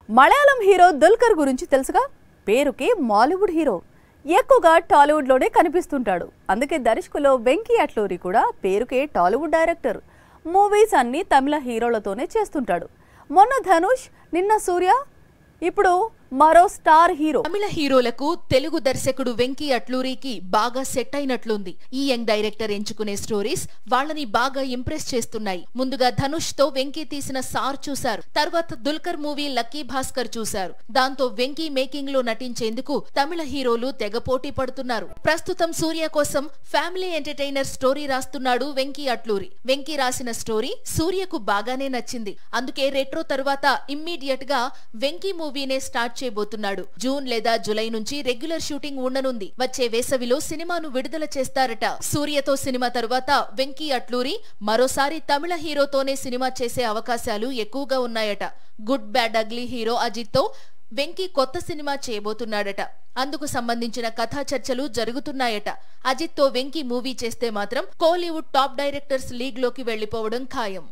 Malayalam hero Dulquer గురించి తెలుసుగా. పేరుకి మాలీవుడ్ హీరో, ఎక్కువగా టాలీవుడ్ లోనే కనిపిస్తుంటాడు. అందుకే దర్శకులో వెంకీ అట్లూరి కూడా పేరుకే టాలీవుడ్ డైరెక్టర్. మూవీస్ అన్ని తమిళ హీరోలతోనే చేస్తుంటాడు. మొన్న ధనుష్, నిన్న సూర్య, ఇప్పుడు మరో స్టార్ హీరో. తమిళ హీరోలకు తెలుగు దర్శకుడు వెంకీ అట్లూరికి బాగా సెట్ అయినట్లుంది. ఈ యంగ్ డైరెక్టర్ ఎంచుకునే స్టోరీస్ వాళ్ళని బాగా ఇంప్రెస్ చేస్తున్నాయి. ముందుగా ధనుష్ తో వెంకీ తీసిన సార్ చూశారు. తర్వాత దుల్కర్ మూవీ లక్కీ భాస్కర్ చూశారు. దాంతో వెంకీ మేకింగ్ లో నటించేందుకు తమిళ హీరోలు తెగ పోటీ పడుతున్నారు. ప్రస్తుతం సూర్య కోసం ఫ్యామిలీ ఎంటర్టైనర్ స్టోరీ రాస్తున్నాడు వెంకీ అట్లూరి. వెంకీ రాసిన స్టోరీ సూర్యకు బాగానే నచ్చింది. అందుకే రెట్రో తర్వాత ఇమ్మీడియట్ గా వెంకీ మూవీనే స్టార్ట్ చేయబోతున్నాడు. జూన్ లేదా జులై నుంచి రెగ్యులర్ షూటింగ్ ఉండనుంది. వచ్చే వేసవిలో సినిమాను విడుదల చేస్తారట. సూర్యతో సినిమా తరువాత వెంకీ అట్లూరి మరోసారి తమిళ హీరోతోనే సినిమా చేసే అవకాశాలు ఎక్కువగా ఉన్నాయట. Good bad ugly hero Ajith తో వెంకీ కొత్త సినిమా చేయబోతున్నాడట. అందుకు సంబంధించిన కథా చర్చలు జరుగుతున్నాయట. అజిత్ తో వెంకీ మూవీ చేస్తే మాత్రం కోలీవుడ్ టాప్ డైరెక్టర్స్ లీగ్ లోకి వెళ్లిపోవడం ఖాయం.